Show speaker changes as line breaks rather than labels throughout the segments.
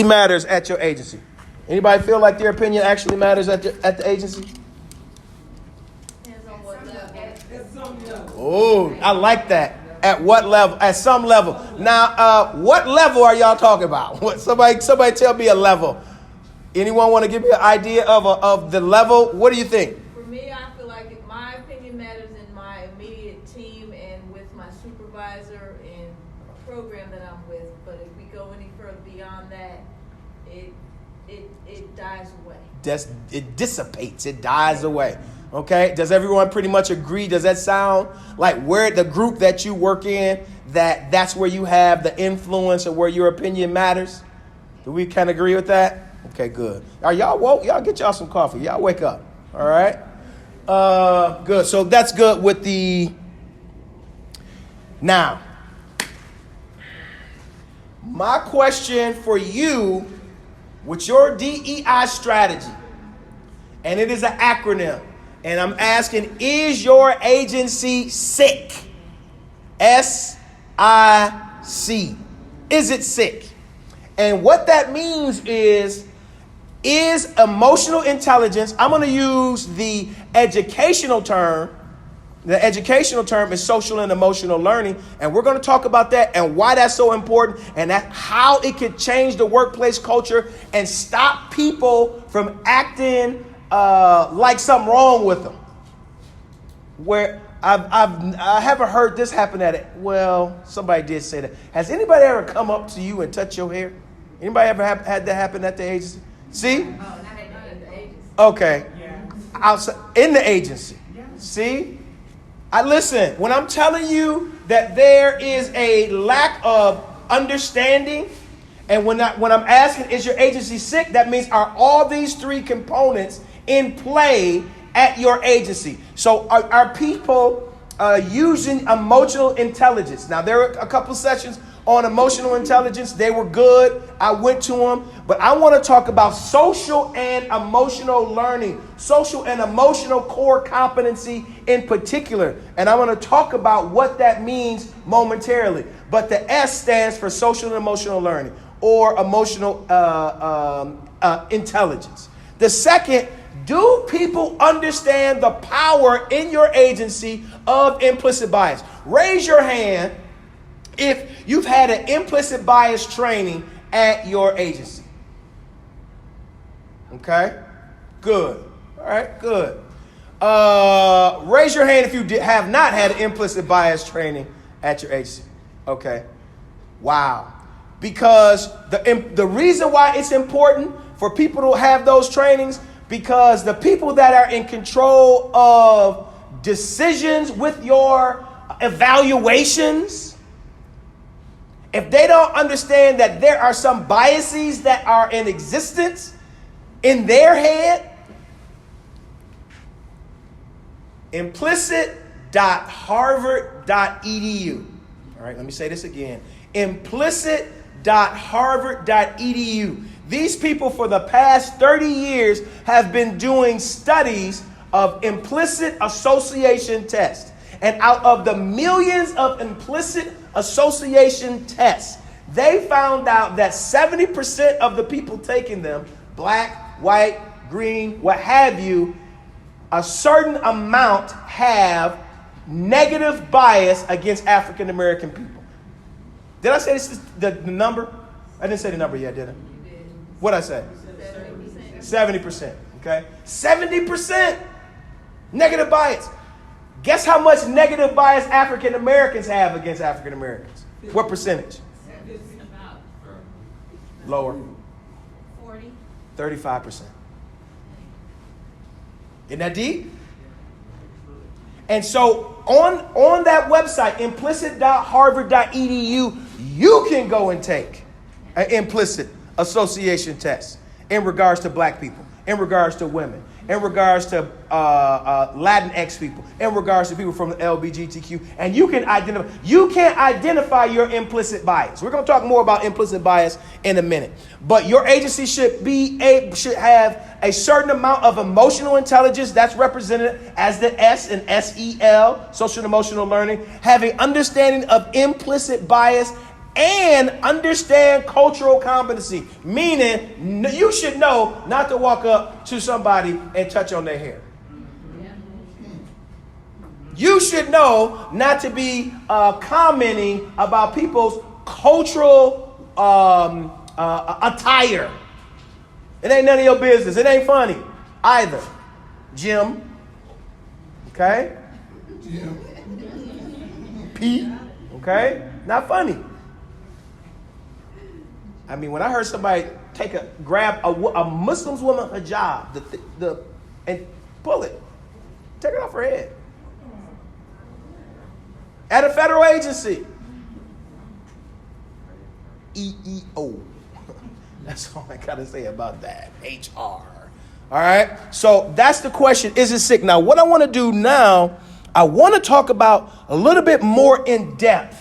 actually matters at your agency? Anybody feel like their opinion actually matters at the agency? Oh, I like that. At what level? At some level. Now, what level are y'all talking about? What, somebody tell me a level. Anyone want to give me an idea of the level? What do you think?
For me, I feel like if my opinion matters in my immediate team and with my supervisor and a program that I'm with. But if we go any further beyond that, it dies away.
It dissipates. It dies away. Okay. Does everyone pretty much agree? Does that sound like where the group that you work in, that's where you have the influence or where your opinion matters? Do we kind of agree with that? Okay, good. Are y'all woke? Y'all get y'all some coffee. Y'all wake up. All right. Good. So that's good with the. Now, my question for you with your DEI strategy, and it is an acronym, and I'm asking, is your agency sick? S-I-C. Is it sick? And what that means is emotional intelligence. I'm going to use the educational term. The educational term is social and emotional learning. And we're going to talk about that and why that's so important and how it could change the workplace culture and stop people from acting like something wrong with them. Where I haven't heard this happen at it. Well, somebody did say that. Has anybody ever come up to you and touch your hair? Anybody ever had that happen at the agency? See?
Oh, not at the agency.
Okay. Yeah. Outside in the agency. Yeah. See? Listen, when I'm telling you that there is a lack of understanding, and when I'm asking, is your agency sick? That means, are all these three components in play at your agency? So are people using emotional intelligence? Now, there are a couple sessions on emotional intelligence. They were good. I went to them. But I want to talk about social and emotional learning, social and emotional core competency in particular. And I want to talk about what that means momentarily. But the S stands for social and emotional learning or emotional intelligence. The second, do people understand the power in your agency of implicit bias? Raise your hand if you've had an implicit bias training at your agency. Okay, good. All right, good. Raise your hand if you have not had an implicit bias training at your agency. Okay, wow. Because the reason why it's important for people to have those trainings, because the people that are in control of decisions with your evaluations, if they don't understand that there are some biases that are in existence in their head, implicit.harvard.edu. All right, let me say this again. Implicit.harvard.edu. These people for the past 30 years have been doing studies of implicit association tests. And out of the millions of implicit association tests, they found out that 70% of the people taking them, black, white, green, what have you, a certain amount have negative bias against African American people. Did I say this is the number? I didn't say the number yet, did I? What did I say? 70%. Okay? 70% negative bias. Guess how much negative bias African Americans have against African Americans? What percentage? Lower.
40.
35%. Isn't that deep? And so on that website, implicit.harvard.edu, you can go and take an implicit association test in regards to black people, in regards to women, in regards to Latinx people, in regards to people from the LGBTQ, and you can identify your implicit bias. We're going to talk more about implicit bias in a minute. But your agency should have a certain amount of emotional intelligence that's represented as the S in SEL, social and emotional learning, having understanding of implicit bias and understand cultural competency, meaning you should know not to walk up to somebody and touch on their hair. You should know not to be commenting about people's cultural attire. It ain't none of your business. It ain't funny either. Jim. Okay? Jim. Pete. Okay? Not funny. I mean, when I heard somebody grab a Muslim woman hijab and pull it, take it off her head. At a federal agency. EEO. That's all I got to say about that. HR. All right. So that's the question. Is it sick? Now, what I want to do now, I want to talk about a little bit more in depth.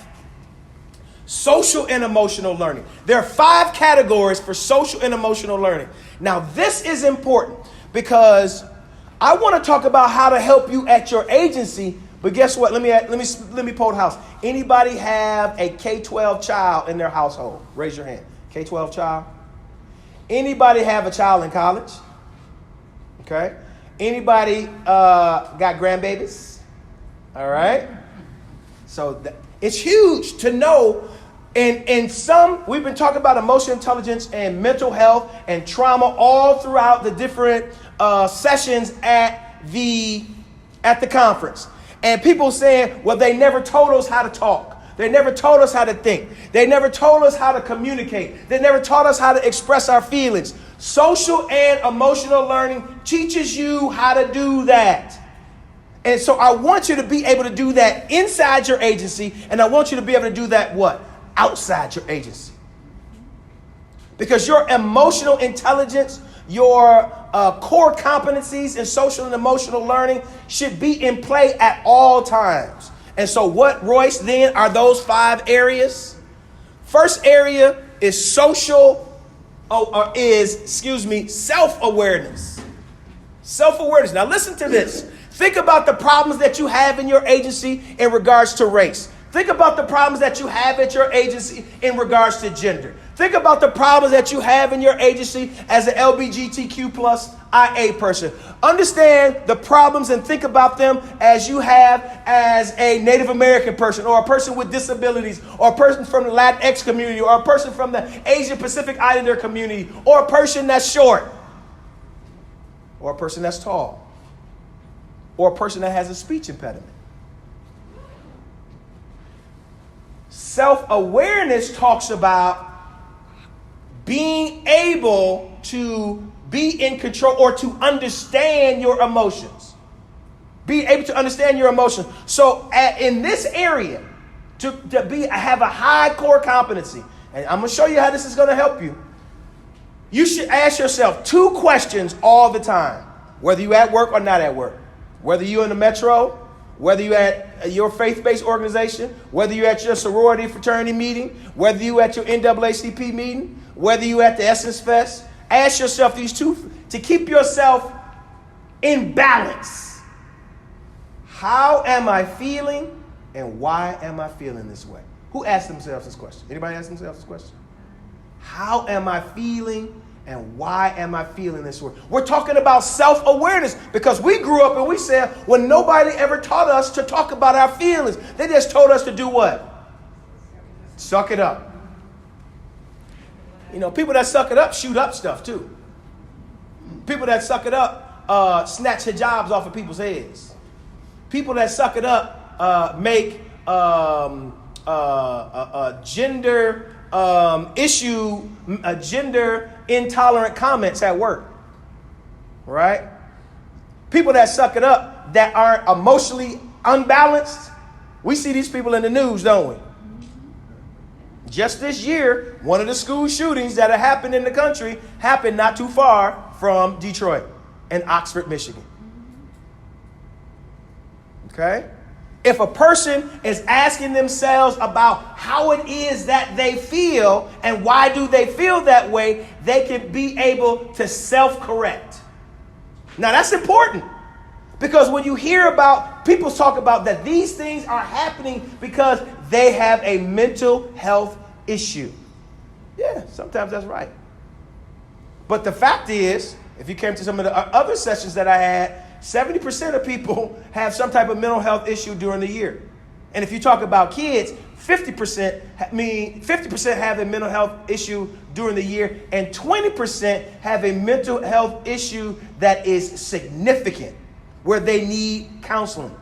Social and emotional learning. There are 5 categories for social and emotional learning. Now, this is important because I want to talk about how to help you at your agency. But guess what? Let me poll the house. Anybody have a K-12 child in their household? Raise your hand. K-12 child. Anybody have a child in college? Okay. Anybody got grandbabies? All right. So it's huge to know. And some, we've been talking about emotional intelligence and mental health and trauma all throughout the different sessions at the conference. And people saying, well, they never told us how to talk. They never told us how to think. They never told us how to communicate. They never taught us how to express our feelings. Social and emotional learning teaches you how to do that. And so I want you to be able to do that inside your agency. And I want you to be able to do that what? Outside your agency. Because your emotional intelligence, your core competencies in social and emotional learning should be in play at all times. And so what, Royce, then are those 5 areas? First area is self-awareness. Self-awareness. Now listen to this. Think about the problems that you have in your agency in regards to race. Think about the problems that you have at your agency in regards to gender. Think about the problems that you have in your agency as an LGBTQ plus IA person. Understand the problems and think about them as you have as a Native American person or a person with disabilities or a person from the Latinx community or a person from the Asian Pacific Islander community or a person that's short or a person that's tall or a person that has a speech impediment. Self-awareness talks about being able to be in control or to understand your emotions. Be able to understand your emotions. So in this area, to have a high core competency, and I'm going to show you how this is going to help you. You should ask yourself 2 questions all the time, whether you're at work or not at work, whether you're in the metro, whether you're at your faith-based organization, whether you're at your sorority fraternity meeting, whether you're at your NAACP meeting, whether you're at the Essence Fest, ask yourself these 2 to keep yourself in balance. How am I feeling and why am I feeling this way? Who asked themselves this question? Anybody ask themselves this question? How am I feeling and why am I feeling this way? We're talking about self-awareness because we grew up and we said, well, nobody ever taught us to talk about our feelings. They just told us to do what? Suck it up. You know, people that suck it up shoot up stuff too. People that suck it up snatch hijabs off of people's heads. People that suck it up make gender gender intolerant comments at work. Right? People that suck it up that aren't emotionally unbalanced. We see these people in the news, don't we? Just this year, one of the school shootings that have happened in the country happened not too far from Detroit and Oxford, Michigan. Okay? If a person is asking themselves about how it is that they feel and why do they feel that way, they can be able to self-correct. Now that's important because when you hear about people talk about that these things are happening because they have a mental health issue. Yeah, sometimes that's right. But the fact is, if you came to some of the other sessions that I had, 70% of people have some type of mental health issue during the year. And if you talk about kids, 50% have a mental health issue during the year, and 20% have a mental health issue that is significant, where they need counseling.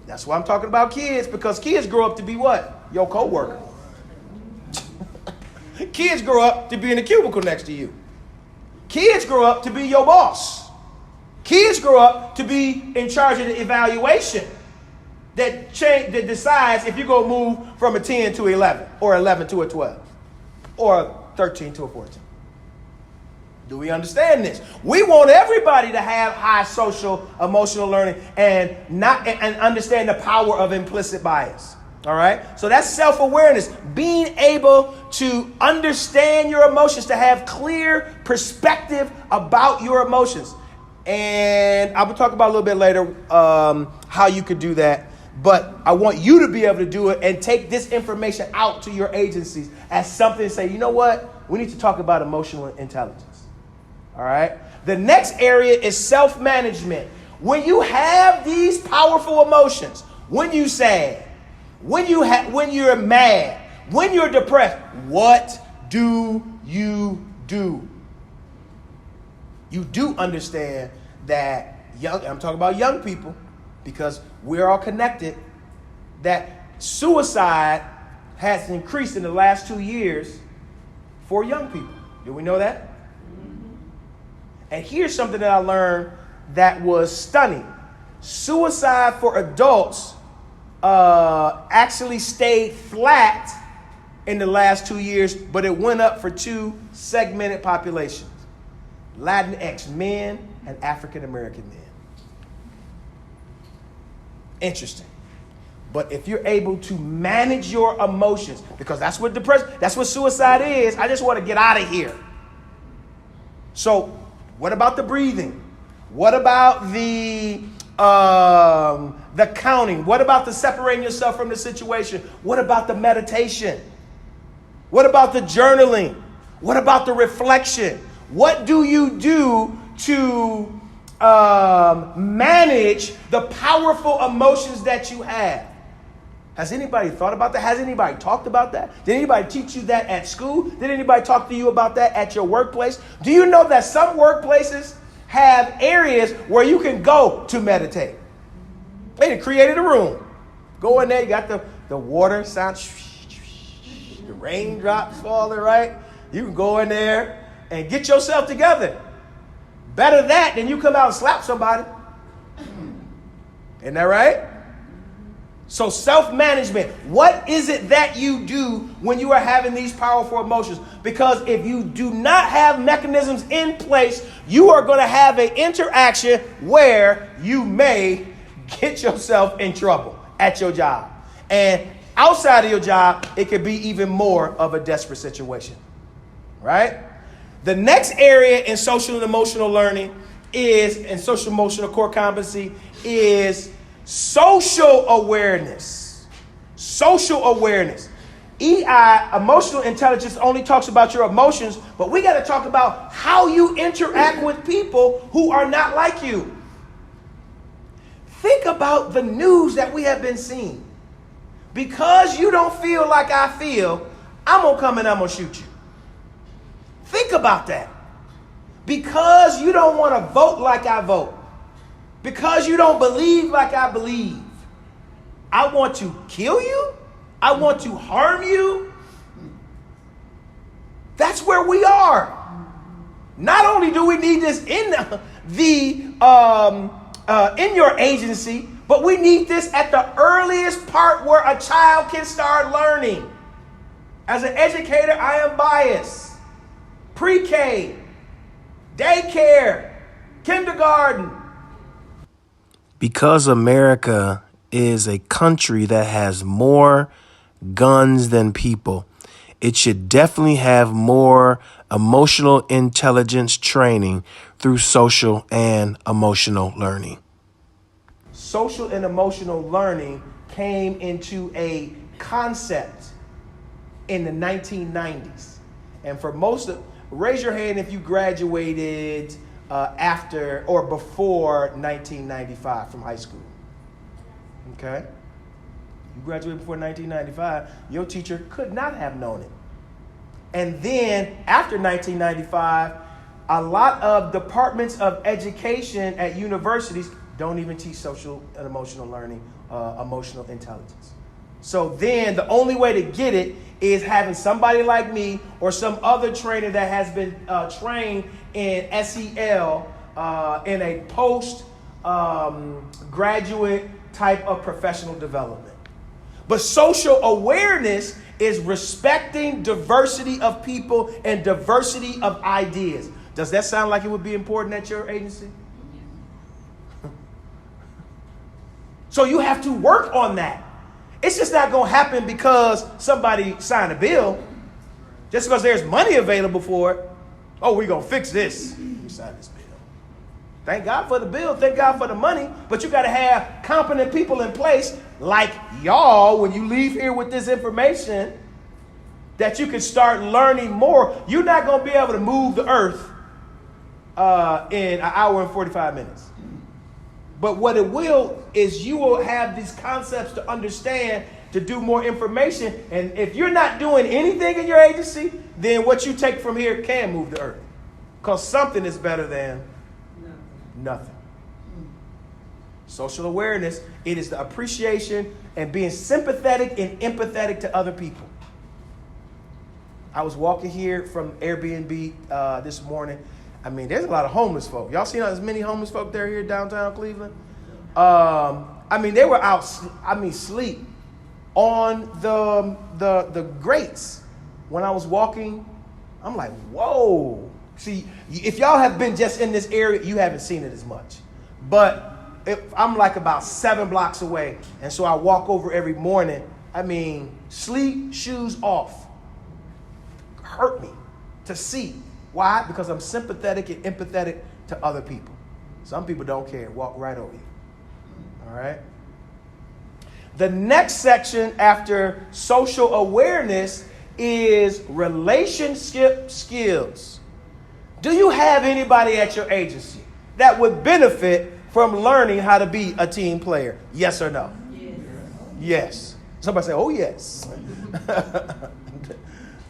That's why I'm talking about kids, because kids grow up to be what? Your coworker. Kids grow up to be in the cubicle next to you. Kids grow up to be your boss. Kids grow up to be in charge of the evaluation that decides if you're going to move from a 10 to 11, or 11 to a 12, or a 13 to a 14. Do we understand this? We want everybody to have high social emotional learning and understand the power of implicit bias. All right. So that's self-awareness, being able to understand your emotions, to have clear perspective about your emotions. And I will talk about a little bit later how you could do that. But I want you to be able to do it and take this information out to your agencies as something to say, you know what? We need to talk about emotional intelligence. All right. The next area is self-management. When you have these powerful emotions, when you're sad, when you're mad, when you're depressed, what do? You do understand that I'm talking about young people, because we're all connected, that suicide has increased in the last 2 years for young people. Do we know that? And here's something that I learned that was stunning. Suicide for adults actually stayed flat in the last 2 years, but it went up for two segmented populations: Latinx men and African American men. Interesting. But if you're able to manage your emotions, because that's what suicide is. I just want to get out of here. So what about the breathing? What about the counting? What about the separating yourself from the situation? What about the meditation? What about the journaling? What about the reflection? What do you do to manage the powerful emotions that you have? Has anybody thought about that? Has anybody talked about that? Did anybody teach you that at school? Did anybody talk to you about that at your workplace? Do you know that some workplaces have areas where you can go to meditate? They created a room. Go in there, you got the water sound, the raindrops falling, right? You can go in there and get yourself together. Better that than you come out and slap somebody. Isn't that right? So self-management, what is it that you do when you are having these powerful emotions? Because if you do not have mechanisms in place, you are going to have an interaction where you may get yourself in trouble at your job. And outside of your job, it could be even more of a desperate situation, right? The next area in social and emotional learning and social emotional core competency is social awareness. Social awareness. EI, emotional intelligence, only talks about your emotions, but we got to talk about how you interact with people who are not like you. Think about the news that we have been seeing. Because you don't feel like I feel, I'm going to come and I'm going to shoot you. Think about that. Because you don't want to vote like I vote. Because you don't believe like I believe. I want to kill you. I want to harm you. That's where we are. Not only do we need this in in your agency, but we need this at the earliest part where a child can start learning. As an educator, I am biased. Pre-K, daycare, kindergarten.
Because America is a country that has more guns than people, it should definitely have more emotional intelligence training through social and emotional learning.
Social and emotional learning came into a concept in the 1990s. And for raise your hand if you graduated after or before 1995 from high school. Okay? You graduated before 1995, your teacher could not have known it. And then after 1995, a lot of departments of education at universities don't even teach social and emotional learning, emotional intelligence. So then the only way to get it is having somebody like me or some other trainer that has been trained in SEL in a post graduate type of professional development. But social awareness is respecting diversity of people and diversity of ideas. Does that sound like it would be important at your agency? So you have to work on that. It's just not going to happen because somebody signed a bill. Just because there's money available for it. Oh, we're going to fix this. We signed this bill. Thank God for the bill. Thank God for the money. But you got to have competent people in place like y'all when you leave here with this information that you can start learning more. You're not going to be able to move the earth in an hour and 45 minutes. But what it will is you will have these concepts to understand, to do more information. And if you're not doing anything in your agency, then what you take from here can move the earth. Because something is better than nothing. Social awareness, it is the appreciation and being sympathetic and empathetic to other people. I was walking here from Airbnb this morning. I mean, there's a lot of homeless folk. Y'all seen as many homeless folk there here downtown Cleveland? I mean, they were out, sleep on the grates. When I was walking, I'm like, whoa. See, if y'all have been just in this area, you haven't seen it as much. But I'm like about 7 blocks away. And so I walk over every morning. I mean, sleep, shoes off. Hurt me to see. Why? Because I'm sympathetic and empathetic to other people. Some people don't care. Walk right over you. All right? The next section after social awareness is relationship skills. Do you have anybody at your agency that would benefit from learning how to be a team player? Yes or no? Yes. Yes. Somebody say, oh, yes.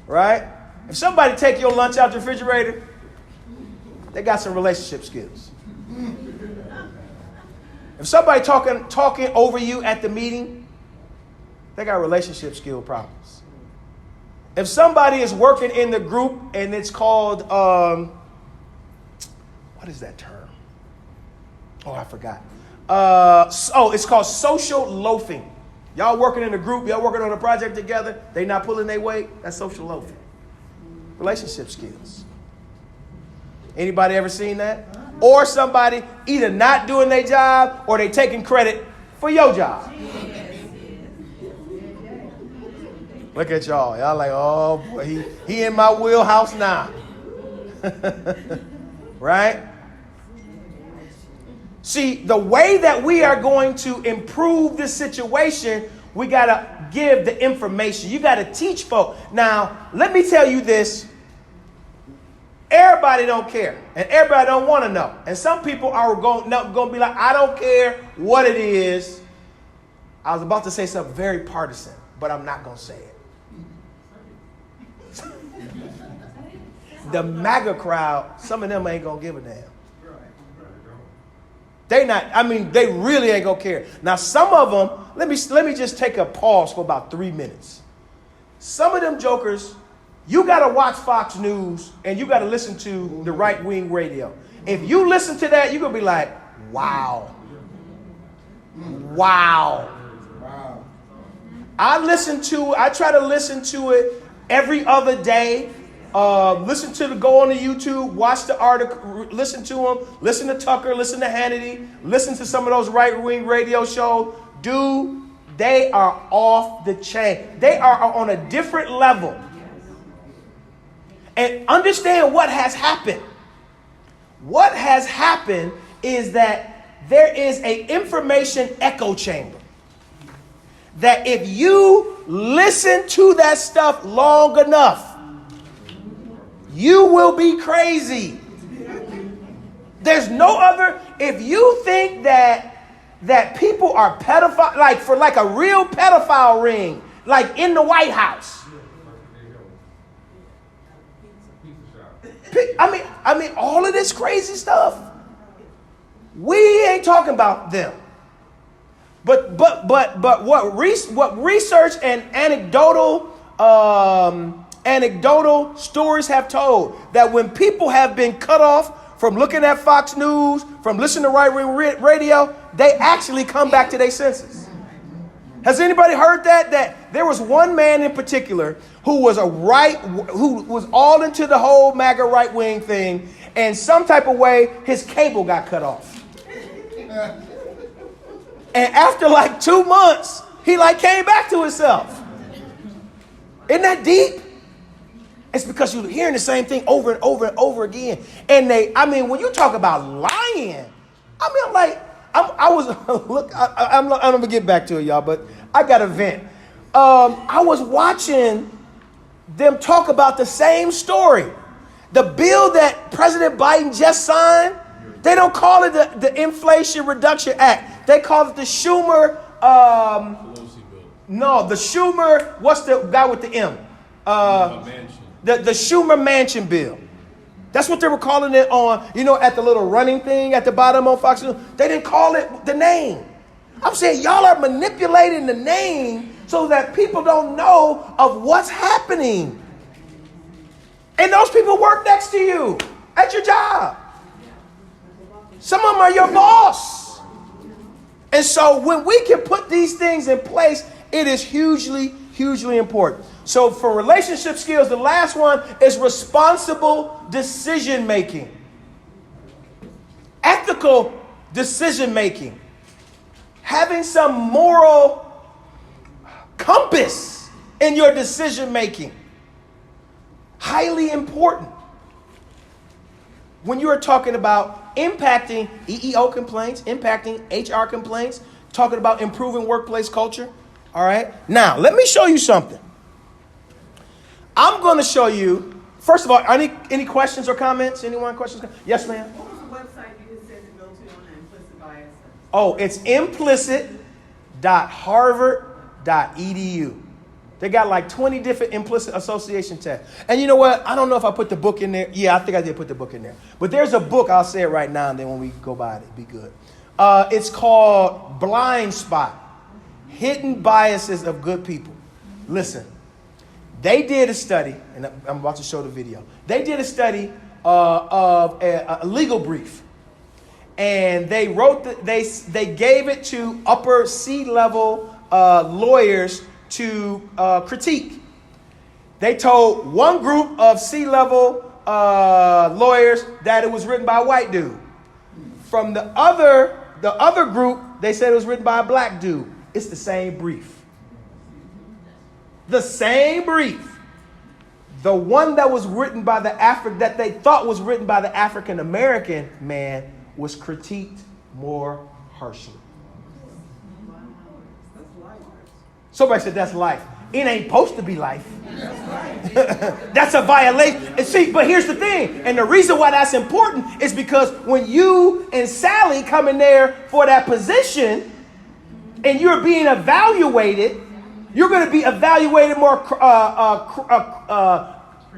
Right? If somebody take your lunch out the refrigerator, they got some relationship skills. If somebody talking over you at the meeting, they got relationship skill problems. If somebody is working in the group and it's called, what is that term? Oh, I forgot. It's called social loafing. Y'all working in a group, y'all working on a project together, they not pulling their weight, that's social loafing. Relationship skills. Anybody ever seen that? Or somebody either not doing their job or they taking credit for your job. Look at y'all. Y'all like, oh boy, he in my wheelhouse now. Right? See, the way that we are going to improve this situation, we got to give the information. You got to teach folk. Now, let me tell you this. Everybody don't care. And everybody don't want to know. And some people are going to be like, I don't care what it is. I was about to say something very partisan, but I'm not going to say it. The MAGA crowd, some of them ain't going to give a damn. They really ain't going to care. Now, some of them, let me just take a pause for about 3 minutes. Some of them jokers, you got to watch Fox News and you got to listen to the right-wing radio. If you listen to that, you're going to be like, wow. Wow. I try to listen to it every other day. Go on to YouTube, watch the article, listen to them, listen to Tucker, listen to Hannity, listen to some of those right-wing radio shows. Dude, they are off the chain. They are on a different level. And understand what has happened. What has happened is that there is an information echo chamber. That if you listen to that stuff long enough, you will be crazy. There's no other. If you think that people are pedophile, like for like a real pedophile ring, like in the White House. I mean, all of this crazy stuff. We ain't talking about them. But what research and anecdotal stories have told, that when people have been cut off from looking at Fox News, from listening to right-wing radio, they actually come back to their senses. Has anybody heard that? That there was one man in particular who was who was all into the whole MAGA right-wing thing, and some type of way his cable got cut off. And after like 2 months, he like came back to himself. Isn't that deep? It's because you're hearing the same thing over and over and over again. And when you talk about lying, I'm gonna get back to it, y'all, but I got a vent. I was watching them talk about the same story. The bill that President Biden just signed, they don't call it the Inflation Reduction Act. They call it the Schumer, the Schumer, what's the guy with the M? The Schumer Manchin bill. That's what they were calling it on, at the little running thing at the bottom on Fox News. They didn't call it the name. I'm saying y'all are manipulating the name so that people don't know of what's happening. And those people work next to you at your job. Some of them are your boss. And so when we can put these things in place, it is hugely, hugely important. So for relationship skills, the last one is responsible decision making. Ethical decision making. Having some moral compass in your decision making. Highly important. When you are talking about impacting EEO complaints, impacting HR complaints, talking about improving workplace culture. All right. Now, let me show you something. I'm going to show you, first of all, any questions or comments? Anyone questions? Yes, ma'am.
What was the website you just said to go to on the implicit bias?
Oh, it's implicit.harvard.edu. They got like 20 different implicit association tests. And you know what? I don't know if I put the book in there. Yeah, I think I did put the book in there. But there's a book, I'll say it right now, and then when we go by it, it'd be good. It's called Blind Spot, Hidden Biases of Good People. Listen, they did a study, and I'm about to show the video. They did a study of a legal brief. And they they gave it to upper C-level lawyers to critique. They told one group of C-level lawyers that it was written by a white dude. From the other group, they said it was written by a black dude. It's the same brief. The same brief. The one that was written by that they thought was written by the African American man was critiqued more harshly. Somebody said that's life. It ain't supposed to be life. That's a violation. And see, but here's the thing. And the reason why that's important is because when you and Sally come in there for that position and you're being evaluated, you're going to be evaluated more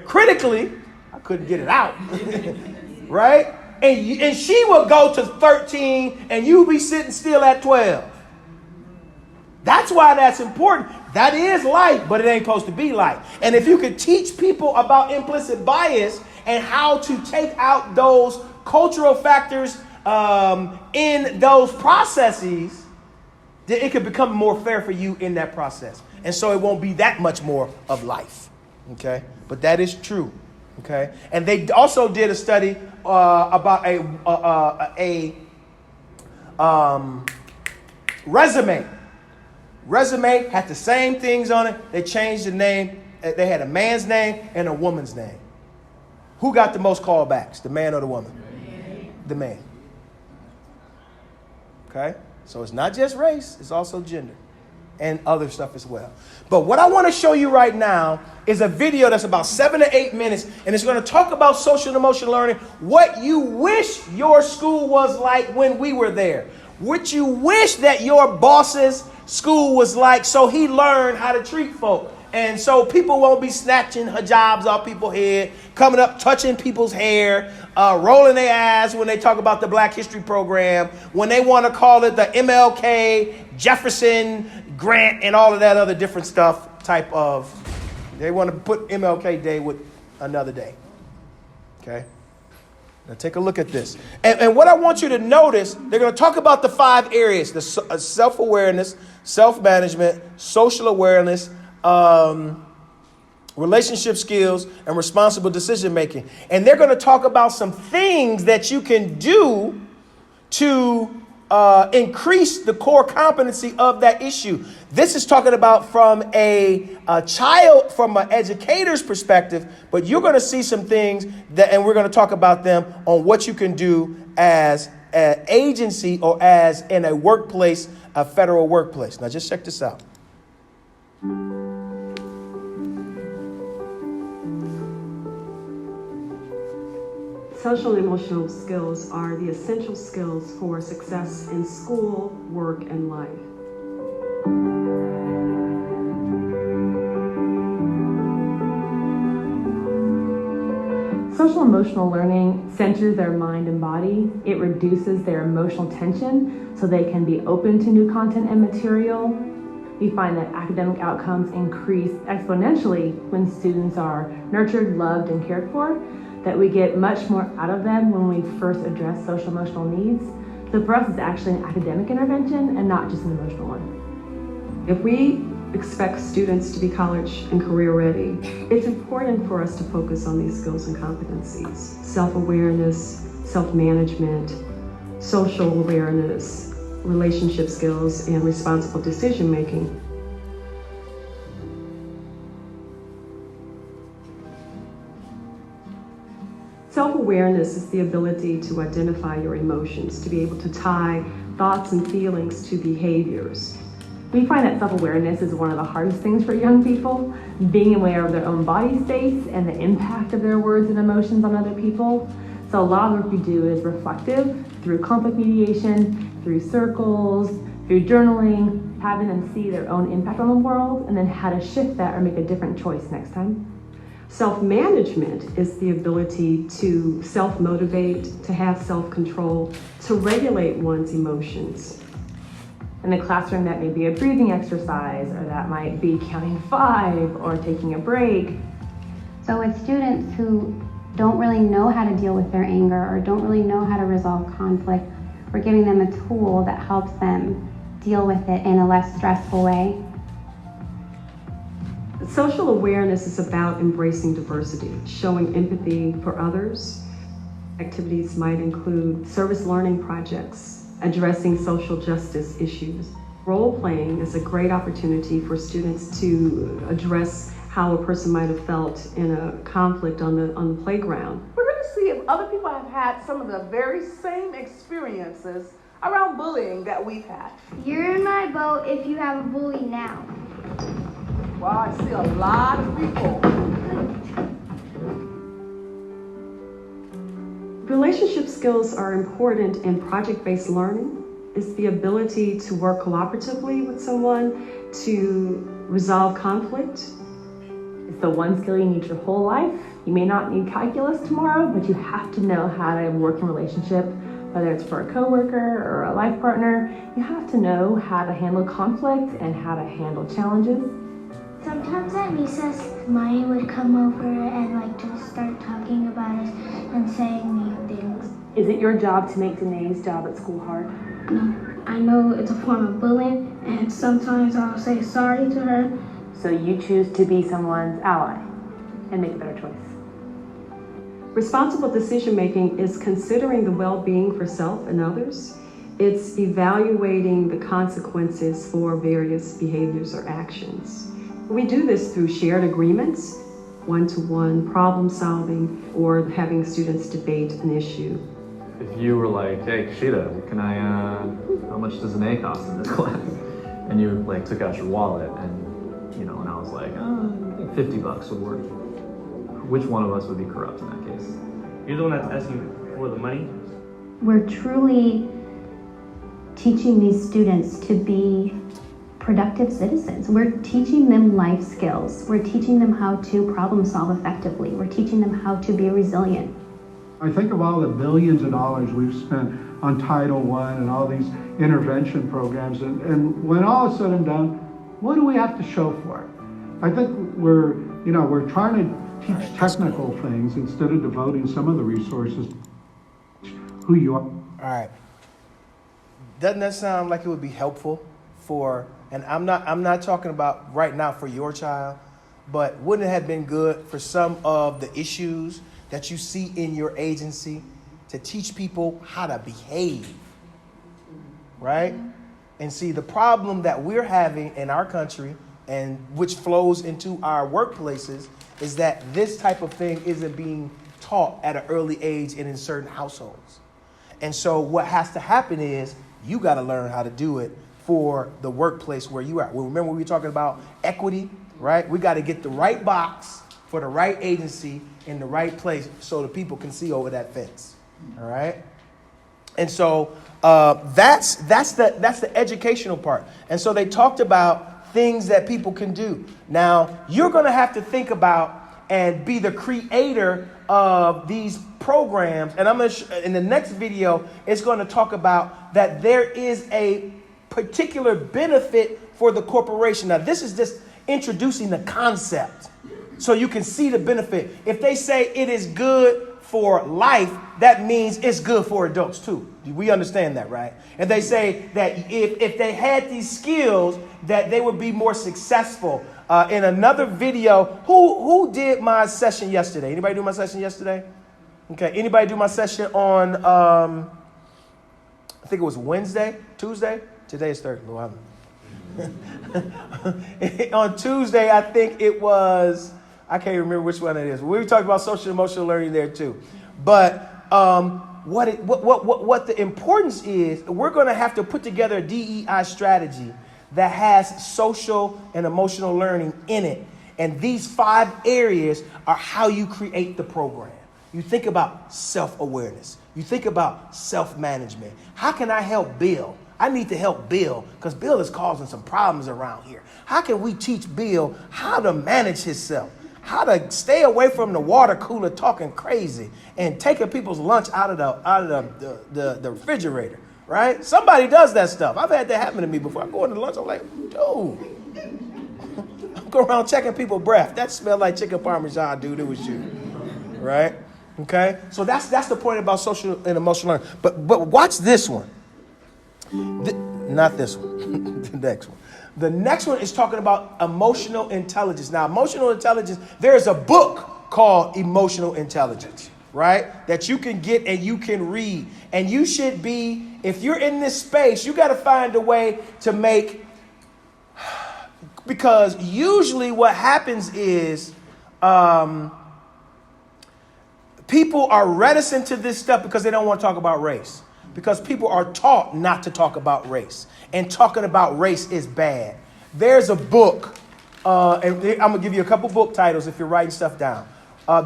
critically. I couldn't get it out. Right? And she will go to 13 and you'll be sitting still at 12. That's why that's important. That is life, but it ain't supposed to be life. And if you could teach people about implicit bias and how to take out those cultural factors in those processes, then it could become more fair for you in that process. And so it won't be that much more of life. Okay? But that is true. Okay? And they also did a study about a resume. Resume had the same things on it. They changed the name. They had a man's name and a woman's name. Who got the most callbacks, the man or the woman? The man. Okay? So it's not just race, it's also gender. and other stuff as well. But what I want to show you right now is a video that's about 7 to 8 minutes, and it's going to talk about social and emotional learning, what you wish your school was like when we were there, what you wish that your boss's school was like, so he learned how to treat folk. And so people won't be snatching hijabs off people's head, coming up, touching people's hair, rolling their eyes when they talk about the Black History Program, when they want to call it the MLK, Jefferson, Grant, and all of that other different stuff type of, they want to put MLK Day with another day. Okay? Now take a look at this. And what I want you to notice, they're going to talk about the 5 areas, the self-awareness, self-management, social awareness, relationship skills, and responsible decision making. And they're going to talk about some things that you can do to increase the core competency of that issue. This is talking about from a child, from an educator's perspective, but you're going to see some things that, and we're going to talk about them on what you can do as an agency or as in a workplace, a federal workplace. Now just check this out.
Social and emotional skills are the essential skills for success in school, work, and life. Social emotional learning centers their mind and body. It reduces their emotional tension so they can be open to new content and material. We find that academic outcomes increase exponentially when students are nurtured, loved, and cared for, that we get much more out of them when we first address social emotional needs. So for us, it's actually an academic intervention and not just an emotional one. If we expect students to be college and career ready, it's important for us to focus on these skills and competencies: self-awareness, self-management, social awareness, relationship skills, and responsible decision-making. Self-awareness is the ability to identify your emotions, to be able to tie thoughts and feelings to behaviors. We find that self-awareness is one of the hardest things for young people, being aware of their own body states and the impact of their words and emotions on other people. So a lot of work we do is reflective, through conflict mediation, through circles, through journaling, having them see their own impact on the world, and then how to shift that or make a different choice next time. Self-management is the ability to self-motivate, to have self-control, to regulate one's emotions. In the classroom, that may be a breathing exercise, or that might be counting 5 or taking a break.
So with students who don't really know how to deal with their anger or don't really know how to resolve conflict, we're giving them a tool that helps them deal with it in a less stressful way.
Social awareness is about embracing diversity, showing empathy for others. Activities might include service learning projects, addressing social justice issues. Role-playing is a great opportunity for students to address how a person might have felt in a conflict on the playground.
We're going to see if other people have had some of the very same experiences around bullying that we've had.
You're in my boat if you have a bully now.
Well, I see a lot of people.
Relationship skills are important in project-based learning. It's the ability to work cooperatively with someone, to resolve conflict.
It's the one skill you need your whole life. You may not need calculus tomorrow, but you have to know how to work in relationship, whether it's for a coworker or a life partner. You have to know how to handle conflict and how to handle challenges.
Sometimes at recess, Maya would come over and just start talking about us and saying mean things.
Is it your job to make Danae's job at school hard?
No, I know it's a form of bullying, and sometimes I'll say sorry to her.
So you choose to be someone's ally and make a better choice.
Responsible decision-making is considering the well-being for self and others. It's evaluating the consequences for various behaviors or actions. We do this through shared agreements, one-to-one problem solving, or having students debate an issue.
If you were like, hey, Kashida, how much does an A cost in this class? and you like took out your wallet and and I was like, I think $50 would work. Which one of us would be corrupt in that case?
You're the one that's asking for the money?
We're truly teaching these students to be productive citizens. We're teaching them life skills. We're teaching them how to problem solve effectively. We're teaching them how to be resilient.
I think of all the billions of dollars we've spent on Title I and all these intervention programs, and when all is said and done, what do we have to show for it? I think we're trying to teach technical things instead of devoting some of the resources to who you are.
All right. Doesn't that sound like it would be helpful for, and I'm not talking about right now for your child, but wouldn't it have been good for some of the issues that you see in your agency to teach people how to behave, right? And see, the problem that we're having in our country, and which flows into our workplaces, is that this type of thing isn't being taught at an early age and in certain households. And so what has to happen is you got to learn how to do it for the workplace where you are. Well, remember we were talking about equity, right? We got to get the right box for the right agency in the right place so the people can see over that fence. All right. And so that's the educational part. And so they talked about things that people can do. Now, you're going to have to think about and be the creator of these programs. And I'm going to, in the next video, it's going to talk about that there is a particular benefit for the corporation. Now, this is just introducing the concept so you can see the benefit. If they say it is good for life, that means it's good for adults too. We understand that, right? And they say that if they had these skills, that they would be more successful. In another video, who did my session yesterday? Anybody do my session yesterday? Okay. Anybody do my session on, I think it was Wednesday, Tuesday? Today is Thursday. On Tuesday, I think it was, I can't remember which one it is. We talked about social emotional learning there too. But what the importance is, we're going to have to put together a DEI strategy that has social and emotional learning in it. And these 5 areas are how you create the program. You think about self-awareness. You think about self-management. How can I help Bill? I need to help Bill because Bill is causing some problems around here. How can we teach Bill how to manage himself? How to stay away from the water cooler talking crazy and taking people's lunch out of the refrigerator, right? Somebody does that stuff. I've had that happen to me before. I go into lunch, I'm like, dude. I go around checking people's breath. That smelled like chicken parmesan, dude. It was you, right? Okay? So that's the point about social and emotional learning. But watch this one. Not this one. The next one. The next one is talking about emotional intelligence. Now, emotional intelligence, there's a book called Emotional Intelligence, right? That you can get and you can read. And you should be, if you're in this space, you got to find a way to make, because usually what happens is people are reticent to this stuff because they don't want to talk about race. Because people are taught not to talk about race. And talking about race is bad. There's a book, and I'm going to give you a couple book titles if you're writing stuff down.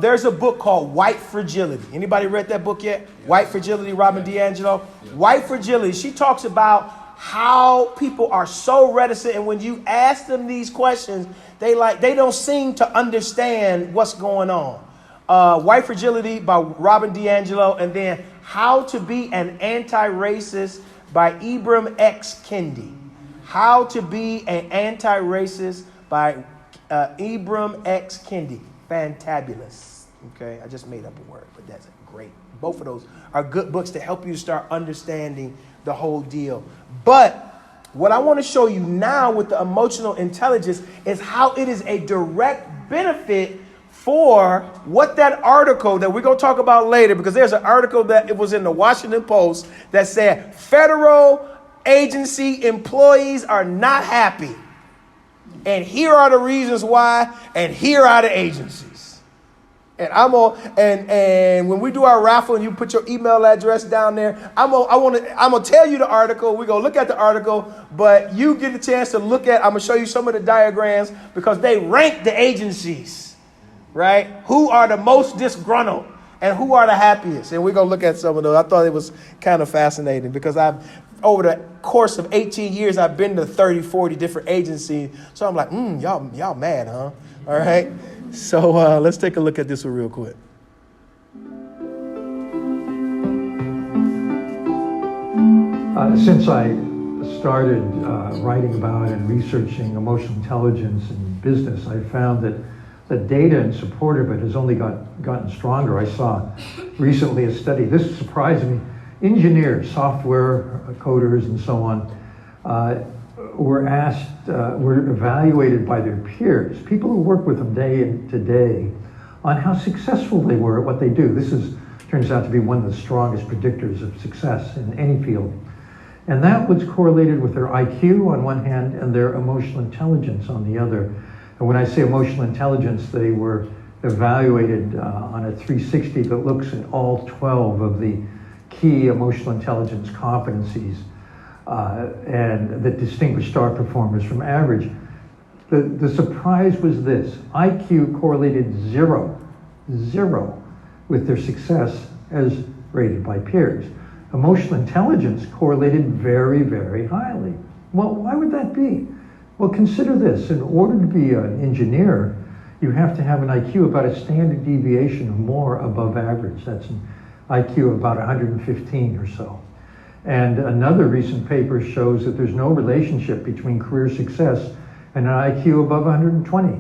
There's a book called White Fragility. Anybody read that book yet? White Fragility, Robin DiAngelo. White Fragility, she talks about how people are so reticent, and when you ask them these questions, they don't seem to understand what's going on. White Fragility by Robin DiAngelo, and then How to Be an Anti-Racist by Ibram X. Kendi. How to Be an Anti-Racist by Ibram X. Kendi. Fantabulous. Okay, I just made up a word, but that's great. Both of those are good books to help you start understanding the whole deal. But what I want to show you now with the emotional intelligence is how it is a direct benefit for what that article that we're going to talk about later, because there's an article that it was in the Washington Post that said federal agency employees are not happy. And here are the reasons why, and here are the agencies. And and when we do our raffle and you put your email address down there, I'm gonna tell you the article. We're gonna look at the article, but you get a chance to look at. I'm gonna show you some of the diagrams because they rank the agencies, right? Who are the most disgruntled and who are the happiest? And we're gonna look at some of those. I thought it was kind of fascinating because over the course of 18 years, I've been to 30, 40 different agencies. So I'm like, y'all mad, huh? All right. So let's take a look at this one real quick.
Since I started writing about and researching emotional intelligence in business, I found that the data in support of it has only gotten stronger. I saw recently a study, this surprised me, engineers, software coders and so on, were evaluated by their peers, people who work with them day to day, on how successful they were at what they do. This turns out to be one of the strongest predictors of success in any field. And that was correlated with their IQ on one hand and their emotional intelligence on the other. And when I say emotional intelligence, they were evaluated on a 360 that looks at all 12 of the key emotional intelligence competencies and that distinguish star performers from average. The surprise was this: IQ correlated zero with their success as rated by peers. Emotional intelligence correlated very, very highly. Well, why would that be? Well, consider this. In order to be an engineer, you have to have an IQ about a standard deviation or more above average. That's an IQ of about 115 or so. And another recent paper shows that there's no relationship between career success and an IQ above 120.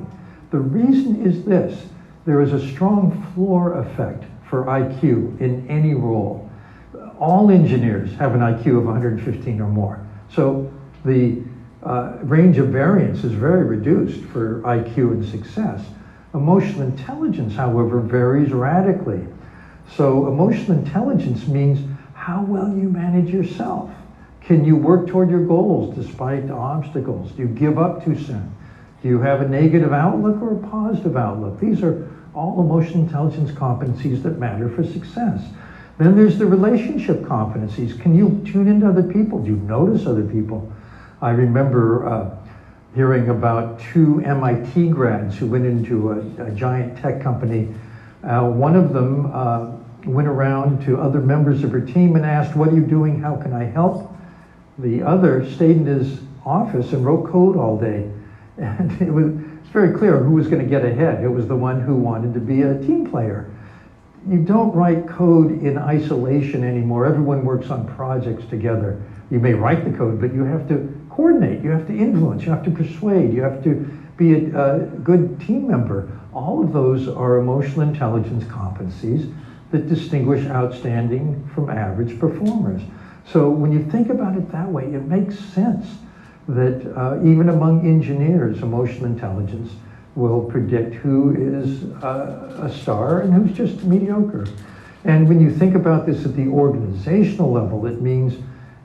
The reason is this: there is a strong floor effect for IQ in any role. All engineers have an IQ of 115 or more. So the range of variance is very reduced for IQ and success. Emotional intelligence, however, varies radically. So emotional intelligence means how well you manage yourself. Can you work toward your goals despite obstacles? Do you give up too soon? Do you have a negative outlook or a positive outlook? These are all emotional intelligence competencies that matter for success. Then there's the relationship competencies. Can you tune into other people? Do you notice other people? I remember hearing about two MIT grads who went into a giant tech company. One of them went around to other members of her team and asked, "What are you doing? How can I help?" The other stayed in his office and wrote code all day. And it's very clear who was going to get ahead. It was the one who wanted to be a team player. You don't write code in isolation anymore. Everyone works on projects together. You may write the code, but you have to coordinate, you have to influence, you have to persuade, you have to be a good team member. All of those are emotional intelligence competencies that distinguish outstanding from average performers. So when you think about it that way, it makes sense that even among engineers, emotional intelligence will predict who is a star and who's just mediocre. And when you think about this at the organizational level, it means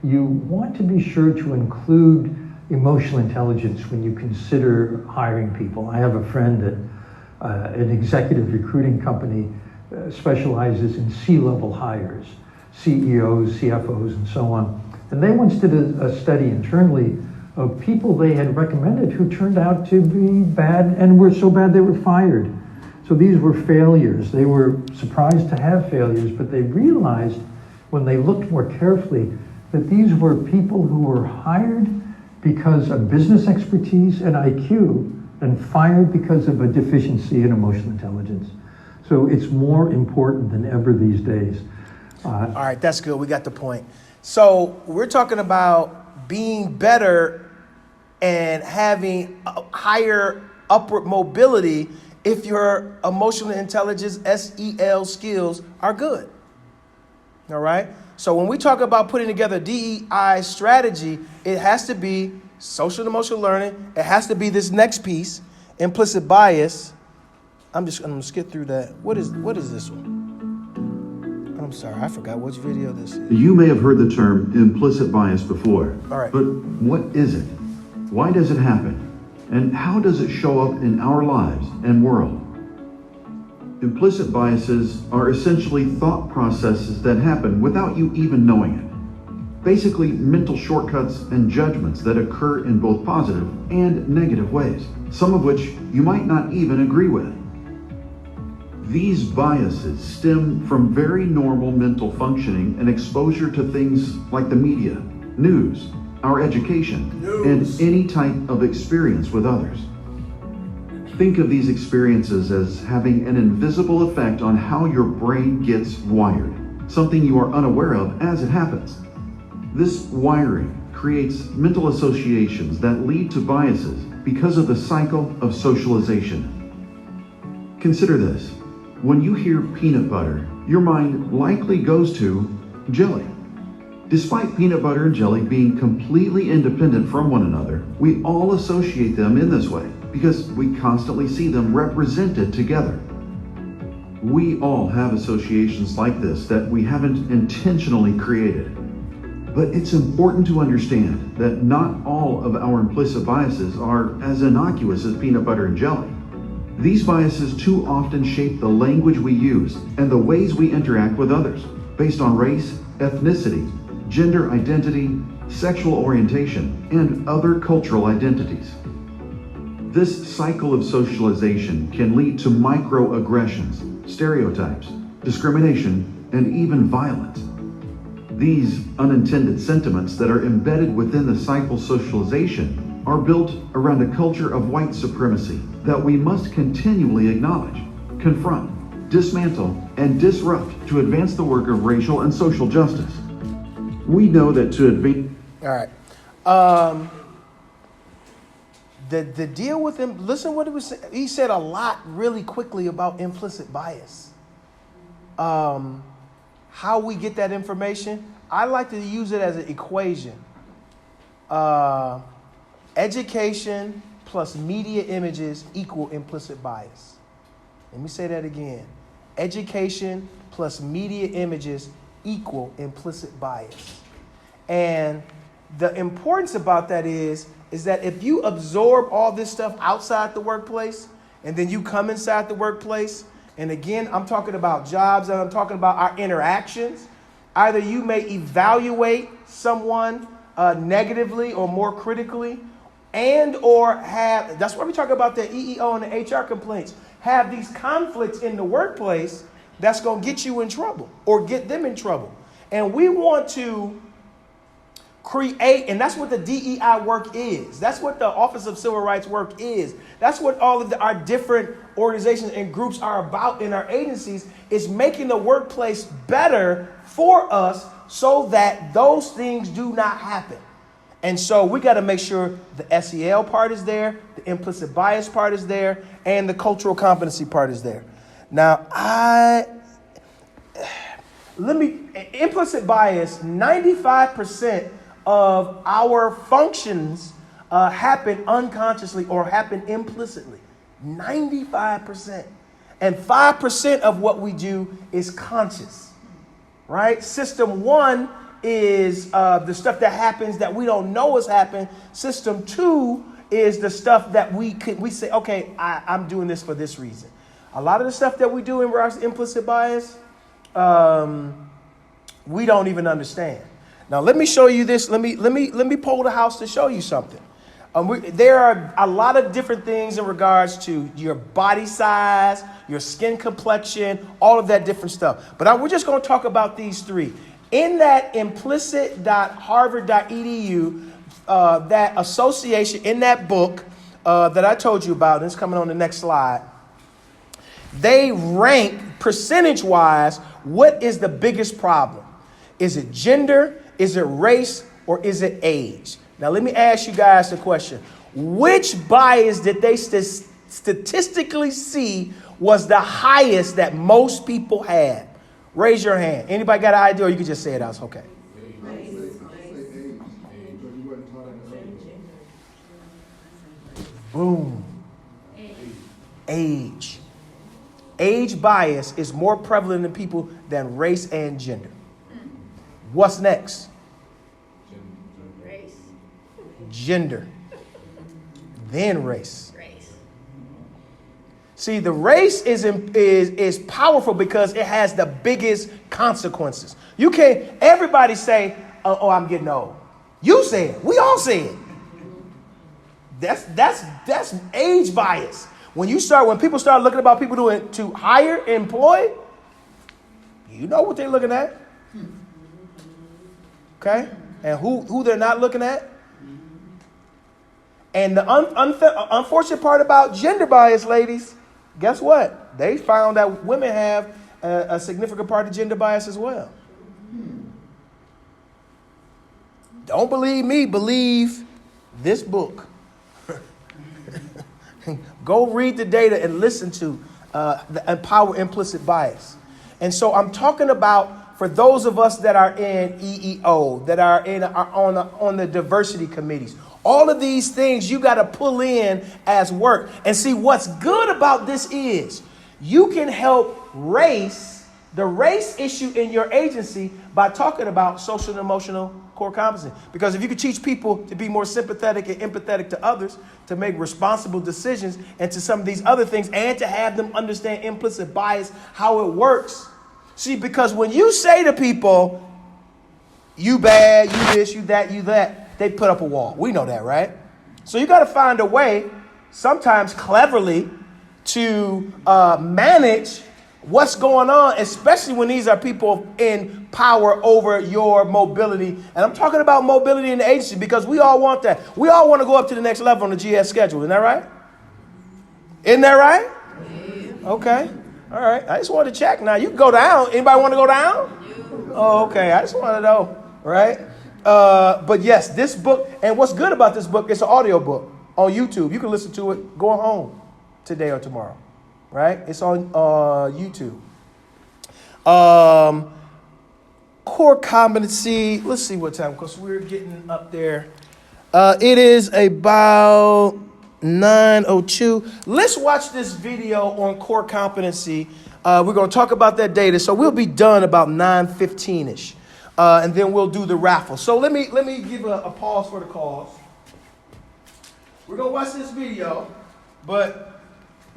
you want to be sure to include emotional intelligence when you consider hiring people. I have a friend that an executive recruiting company specializes in C-level hires, CEOs, CFOs, and so on. And they once did a study internally of people they had recommended who turned out to be bad and were so bad they were fired. So these were failures. They were surprised to have failures, but they realized when they looked more carefully that these were people who were hired because of business expertise and IQ and fired because of a deficiency in emotional intelligence. So it's more important than ever these days.
All right, that's good. We got the point. So we're talking about being better and having a higher upward mobility if your emotional intelligence, SEL skills are good. All right? So when we talk about putting together DEI strategy, it has to be social and emotional learning. It has to be this next piece, implicit bias. I'm gonna skip through that. What is this one? I'm sorry, I forgot which video this is.
You may have heard the term implicit bias before.
All right.
But what is it? Why does it happen? And how does it show up in our lives and world? Implicit biases are essentially thought processes that happen without you even knowing it. Basically, mental shortcuts and judgments that occur in both positive and negative ways, some of which you might not even agree with. These biases stem from very normal mental functioning and exposure to things like the media, news, our education, and any type of experience with others. Think of these experiences as having an invisible effect on how your brain gets wired, something you are unaware of as it happens. This wiring creates mental associations that lead to biases because of the cycle of socialization. Consider this. When you hear peanut butter, your mind likely goes to jelly. Despite peanut butter and jelly being completely independent from one another, we all associate them in this way because we constantly see them represented together. We all have associations like this that we haven't intentionally created. But it's important to understand that not all of our implicit biases are as innocuous as peanut butter and jelly. These biases too often shape the language we use and the ways we interact with others, based on race, ethnicity, gender identity, sexual orientation, and other cultural identities. This cycle of socialization can lead to microaggressions, stereotypes, discrimination, and even violence. These unintended sentiments that are embedded within the cycle socialization are built around a culture of white supremacy that we must continually acknowledge, confront, dismantle, and disrupt to advance the work of racial and social justice. We know that to advance...
All right. The deal with him, listen what he was saying. He said a lot really quickly about implicit bias. How we get that information, I like to use it as an equation. Education plus media images equal implicit bias. Let me say that again. Education plus media images equal implicit bias. And the importance about that is that if you absorb all this stuff outside the workplace and then you come inside the workplace, and again, I'm talking about jobs and I'm talking about our interactions, either you may evaluate someone negatively or more critically, and or have, that's why we talk about the EEO and the HR complaints, have these conflicts in the workplace that's going to get you in trouble or get them in trouble. And we want to create, and that's what the DEI work is. That's what the Office of Civil Rights work is. That's what all of our different organizations and groups are about in our agencies, is making the workplace better for us so that those things do not happen. And so we got to make sure the SEL part is there, the implicit bias part is there, and the cultural competency part is there. Now, implicit bias, 95% of our functions happen unconsciously or happen implicitly. 95%. And 5% of what we do is conscious, right? System 1 is the stuff that happens that we don't know has happened. System 2 is the stuff that we say, okay, I'm doing this for this reason. A lot of the stuff that we do in regards to implicit bias, we don't even understand. Now, let me show you this. Let me poll the house to show you something. There are a lot of different things in regards to your body size, your skin complexion, all of that different stuff. But we're just going to talk about these three. In that implicit.harvard.edu, that association, in that book that I told you about, and it's coming on the next slide, they rank percentage-wise what is the biggest problem. Is it gender? Is it race? Or is it age? Now, let me ask you guys a question. Which bias did they statistically see was the highest that most people had? Raise your hand. Anybody got an idea, or you can just say it out? It's okay. Boom. Age. Age bias is more prevalent in people than race and gender. What's next?
Race.
Gender. Then race. See, the race is powerful because it has the biggest consequences. You can't, everybody say, oh, I'm getting old. You say it. We all say it. That's age bias. When people start looking about people to hire, employ, you know what they're looking at. Okay? And who they're not looking at. And the unfortunate part about gender bias, ladies, guess what? They found that women have a significant part of gender bias as well. Don't believe me, believe this book. Go read the data and listen to the Empower Implicit Bias. And so I'm talking about for those of us that are in EEO, that are on the diversity committees. All of these things you got to pull in as work. And see, what's good about this is you can help the race issue in your agency by talking about social and emotional core competency. Because if you could teach people to be more sympathetic and empathetic to others, to make responsible decisions, and to some of these other things, and to have them understand implicit bias, how it works. See, because when you say to people, you bad, you this, you that, they put up a wall. We know that, right? So you got to find a way, sometimes cleverly, to manage what's going on, especially when these are people in power over your mobility. And I'm talking about mobility in the agency because we all want that. We all want to go up to the next level on the GS schedule. Isn't that right? Isn't that right? Okay. All right. I just wanted to check. Now, you can go down. Anybody want to go down? Oh, okay. I just want to know. Right? But yes, this book, and what's good about this book, it's an audio book on YouTube. You can listen to it going home today or tomorrow. Right? It's on YouTube. Core competency. Let's see what time, because we're getting up there. It is about 9:02. Let's watch this video on core competency. We're going to talk about that data. So we'll be done about 9:15-ish. And then we'll do the raffle. So let me give a pause for the cause. We're going to watch this video, but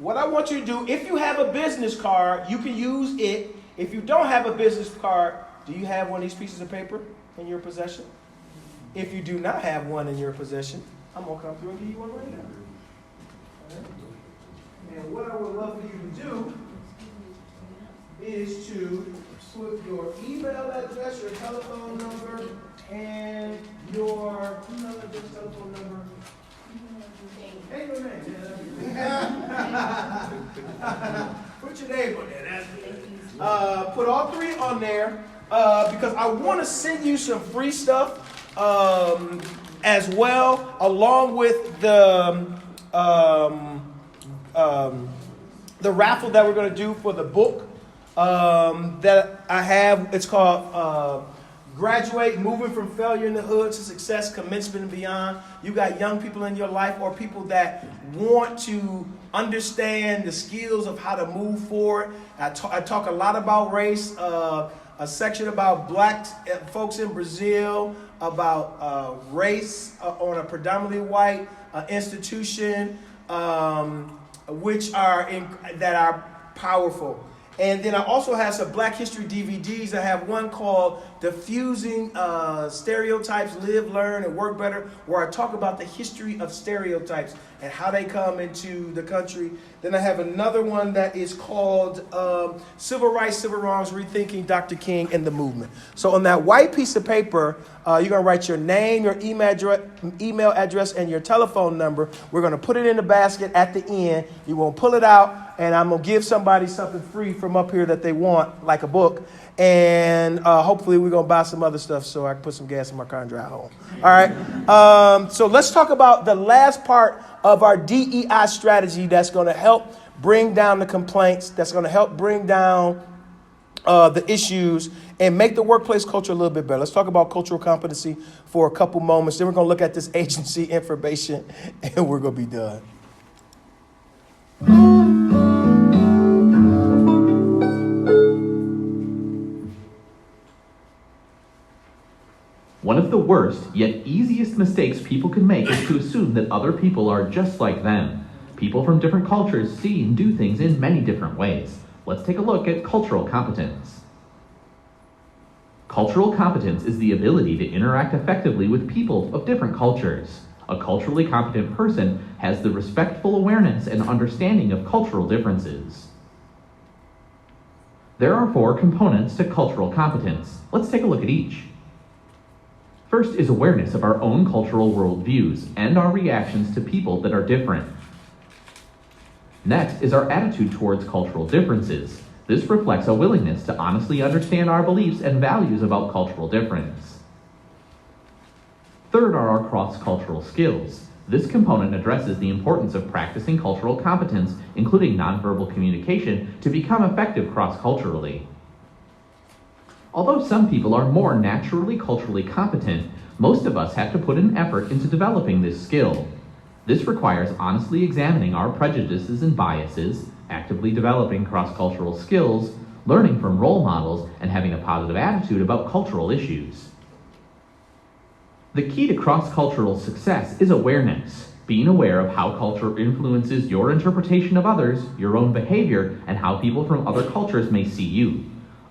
what I want you to do, if you have a business card, you can use it. If you don't have a business card, do you have one of these pieces of paper in your possession? If you do not have one in your possession, I'm going to come through and give you one right now. Okay. And what I would love for you to do is to put your email address, your telephone number, and your email address, telephone number. Hey, no name. Put your name on there. Put all three on there because I want to send you some free stuff as well, along with the raffle that we're going to do for the book that I have. It's called Graduate, Moving from Failure in the Hood to Success, Commencement and Beyond. You got young people in your life or people that want to understand the skills of how to move forward. I talk a lot about race, a section about black folks in Brazil, about race on a predominantly white institution, that are powerful. And then I also have some Black History DVDs. I have one called Diffusing Stereotypes, Live, Learn, and Work Better, where I talk about the history of stereotypes and how they come into the country. Then I have another one that is called Civil Rights, Civil Wrongs, Rethinking Dr. King and the Movement. So on that white piece of paper, you're going to write your name, your email address, and your telephone number. We're going to put it in the basket at the end. You're going to pull it out, and I'm going to give somebody something free from up here that they want, like a book. And hopefully we're going to buy some other stuff so I can put some gas in my car and drive home. All right. So let's talk about the last part of our DEI strategy that's going to help bring down the complaints, that's going to help bring down the issues and make the workplace culture a little bit better. Let's talk about cultural competency for a couple moments. Then we're going to look at this agency information and we're going to be done.
One of the worst, yet easiest mistakes people can make is to assume that other people are just like them. People from different cultures see and do things in many different ways. Let's take a look at cultural competence. Cultural competence is the ability to interact effectively with people of different cultures. A culturally competent person has the respectful awareness and understanding of cultural differences. There are 4 components to cultural competence. Let's take a look at each. First is awareness of our own cultural worldviews and our reactions to people that are different. Next is our attitude towards cultural differences. This reflects a willingness to honestly understand our beliefs and values about cultural difference. Third are our cross-cultural skills. This component addresses the importance of practicing cultural competence, including nonverbal communication, to become effective cross-culturally. Although some people are more naturally culturally competent, most of us have to put an effort into developing this skill. This requires honestly examining our prejudices and biases, actively developing cross-cultural skills, learning from role models, and having a positive attitude about cultural issues. The key to cross-cultural success is awareness. Being aware of how culture influences your interpretation of others, your own behavior, and how people from other cultures may see you.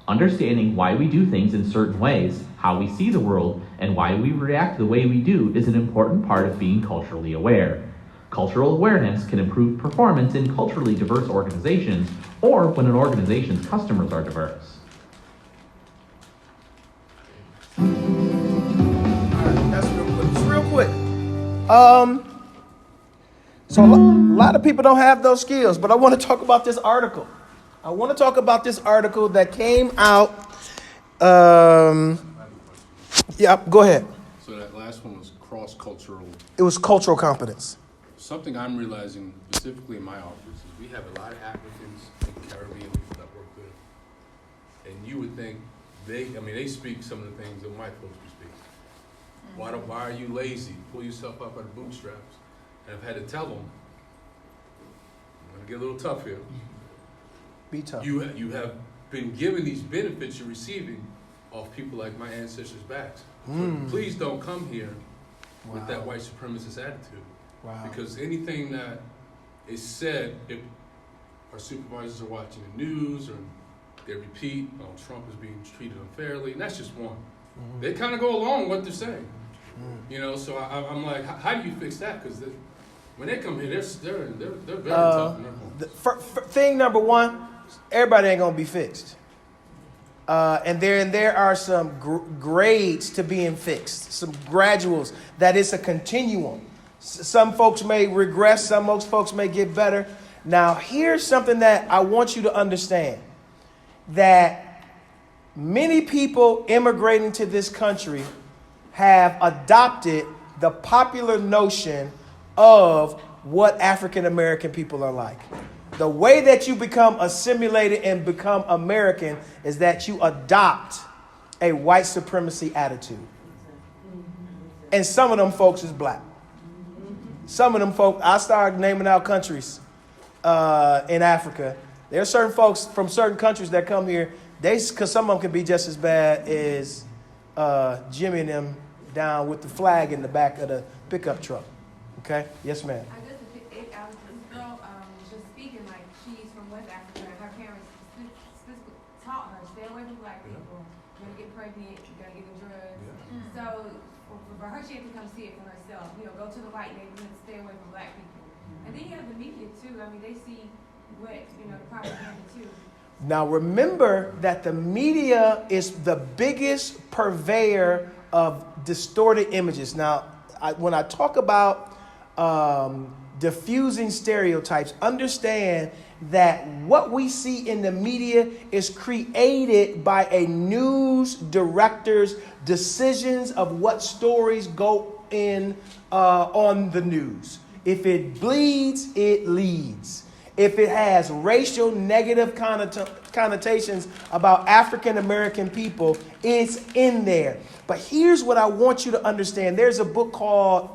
Understanding why we do things in certain ways, how we see the world, and why we react the way we do is an important part of being culturally aware. Cultural awareness can improve performance in culturally diverse organizations or when an organization's customers are diverse.
That's real quick. So a lot of people don't have those skills, but I want to talk about this article. I want to talk about this article that came out. Yeah, go ahead.
So that last one was cross-cultural.
It was cultural competence.
Something I'm realizing specifically in my office is we have a lot of Africans and Caribbean people that work with. And you would think they speak some of the things that white folks would speak. Why are you lazy? Pull yourself up by the bootstraps. And I've had to tell them, I'm going to get a little tough here.
Be tough.
You have been given these benefits you're receiving off people like my ancestors' backs. So please don't come here with that white supremacist attitude.
Wow.
Because anything that is said, if our supervisors are watching the news or they repeat, Trump is being treated unfairly, and that's just one. They kind of go along with what they're saying. So I'm like, how do you fix that? Because when they come here, they're very tough.
Thing number one, everybody ain't gonna be fixed. And there are some grades to being fixed, some graduals, that it's a continuum. Some folks may regress, some folks may get better. Now, here's something that I want you to understand, that many people immigrating to this country have adopted the popular notion of what African American people are like. The way that you become assimilated and become American is that you adopt a white supremacy attitude. And some of them folks is black. Some of them folks, I started naming out countries in Africa. There are certain folks from certain countries that come here, because some of them can be just as bad as Jimmy and them down with the flag in the back of the pickup truck. Okay? Yes, ma'am.
This girl just speaking like she's from West Africa, and her parents specifically taught her, stay away from black people. You're going to get pregnant, you're going to get the drugs. So for her, she had to come see it for herself. Go to the white neighborhood, stay away from black people. And then you have the media too. They see what, the propaganda too.
Now remember that the media is the biggest purveyor of distorted images. Now, when I talk about diffusing stereotypes, understand that what we see in the media is created by a news director's decisions of what stories go in on the news. If it bleeds, it leads. If it has racial negative connotations about African American people, it's in there. But here's what I want you to understand. There's a book called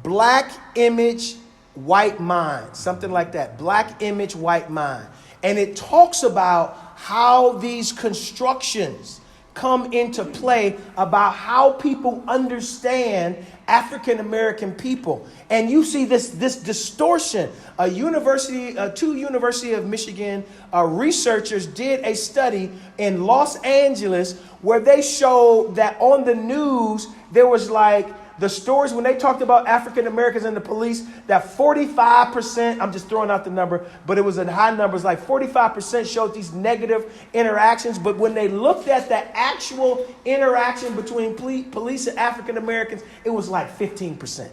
Black Image, White Mind, something like that. Black Image, White Mind. And it talks about how these constructions come into play about how people understand African American people. And you see this distortion. Two University of Michigan researchers did a study in Los Angeles where they showed that on the news, there was like the stories when they talked about African Americans and the police, that 45%, I'm just throwing out the number, but it was in high numbers, like 45% showed these negative interactions. But when they looked at the actual interaction between police and African Americans, it was like 15%.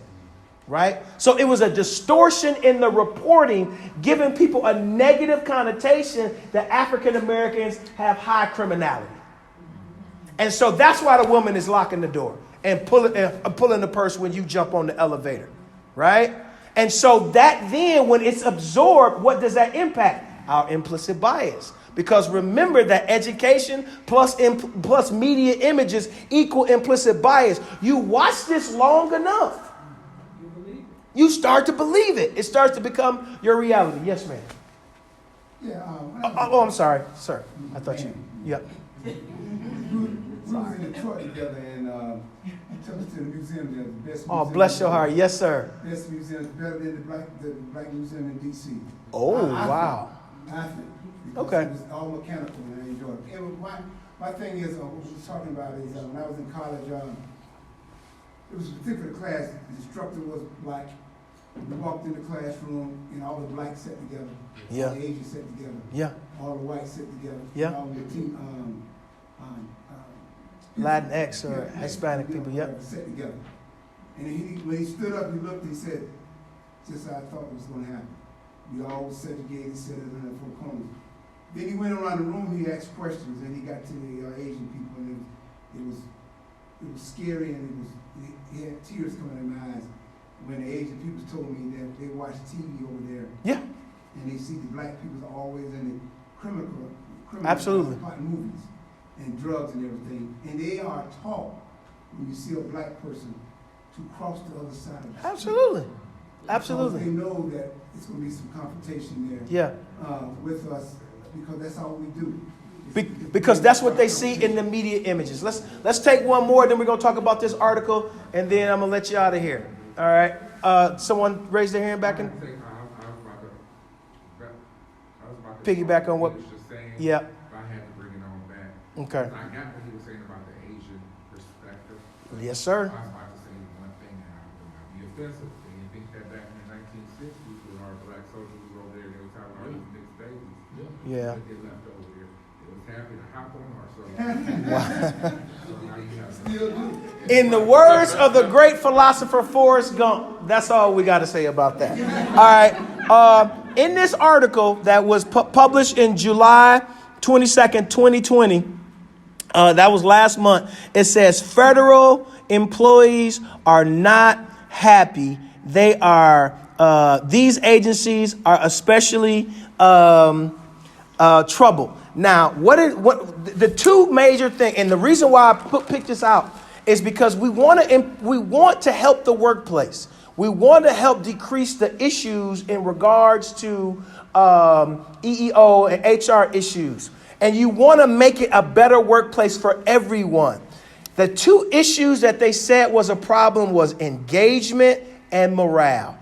Right? So it was a distortion in the reporting, giving people a negative connotation that African Americans have high criminality. And so that's why the woman is locking the door and pulling the purse when you jump on the elevator, right? And so that then, when it's absorbed, what does that impact? Our implicit bias. Because remember that education plus media images equal implicit bias. You watch this long enough, you start to believe it. It starts to become your reality. Yes, ma'am.
Yeah.
I'm sorry, sir. I thought you. Yep.
We was in Detroit together, and took us to the museum there, the best museum.
Oh, bless your heart. Yes, sir.
Best museum, better than the Black Museum in D.C.
Oh, wow.
I think.
Okay.
It was all mechanical, and I enjoyed it. And my thing is, what we was talking about is when I was in college, it was a particular class. The instructor was black. We walked in the classroom, and all the blacks sat together.
Yeah.
All the Asians sat together.
Yeah.
All the whites sat together.
Yeah.
All the team,
Latinx or Hispanic people, yep.
Sat together. And when he stood up, he looked, he said, just how I thought it was going to happen. We all segregated, sat in the four corners. Then he went around the room, he asked questions, and he got to the Asian people, and it was scary, and he had tears coming in my eyes when the Asian people told me that they watch TV over there.
Yeah.
And they see the black people always in the criminal
Absolutely.
movies and drugs and everything. And they are taught, when you see a black person, to cross the other side of the street.
Absolutely. Absolutely.
Because they know that it's going to be some confrontation there.
Yeah.
With us, because that's all we do.
Because that's what they see in the media images. Let's take one more, then we're going to talk about this article, and then I'm going to let you out of here. All right. Someone raise their hand back in. Piggyback on what? Yeah.
I had to bring it on back.
Okay.
I got what he was saying about the Asian perspective.
Yes, sir.
I was about to say one thing, and I might be offensive. And you think that back in the 1960s, when our black soldiers were over there, they were talking about these mixed babies.
Yeah.
They left over there. They was happy to hop on our soldiers. So now you have
Still do.
In the words of the great philosopher Forrest Gump, that's all we got to say about that. All right. In this article that was published in July 22nd, 2020, that was last month, it says federal employees are not happy. They are, these agencies are especially troubled. Now, what the two major things, and the reason why I picked this out is because we want to help the workplace. We want to help decrease the issues in regards to EEO and HR issues. And you want to make it a better workplace for everyone. The two issues that they said was a problem was engagement and morale.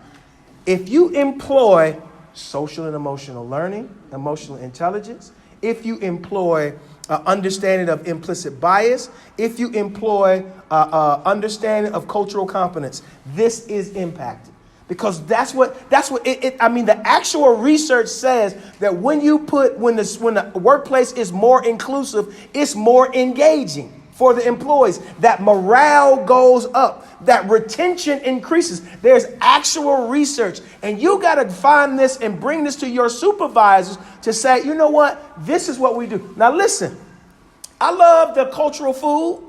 If you employ social and emotional learning, emotional intelligence, if you employ understanding of implicit bias, if you employ understanding of cultural competence, this is impacted. Because that's what the actual research says that when the workplace is more inclusive, it's more engaging for the employees, that morale goes up, that retention increases. There's actual research, and you got to find this and bring this to your supervisors to say, you know what, this is what we do. Now listen, I love the cultural food.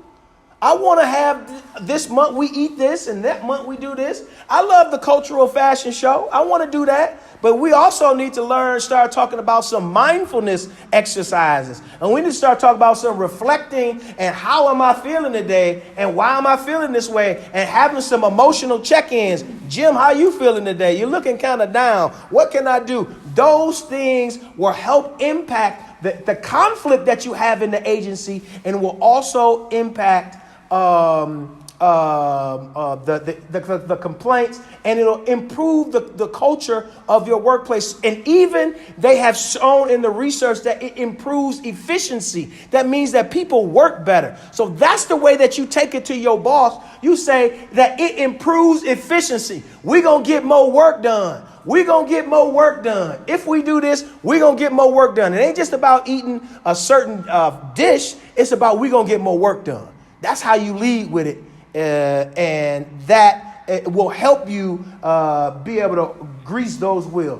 I want to have this month we eat this and that month we do this. I love the cultural fashion show. I want to do that. But we also need to start talking about some mindfulness exercises. And we need to start talking about some reflecting and how am I feeling today and why am I feeling this way, and having some emotional check-ins. Jim, how you feeling today? You're looking kind of down. What can I do? Those things will help impact the conflict that you have in the agency, and it will also impact the complaints, and it'll improve the culture of your workplace. And even they have shown in the research that it improves efficiency. That means that people work better. So that's the way that you take it to your boss. You say that it improves efficiency. We're going to get more work done. We're going to get more work done. If we do this, we're going to get more work done. It ain't just about eating a certain dish. It's about we're going to get more work done. That's how you lead with it. And that will help you be able to grease those wheels.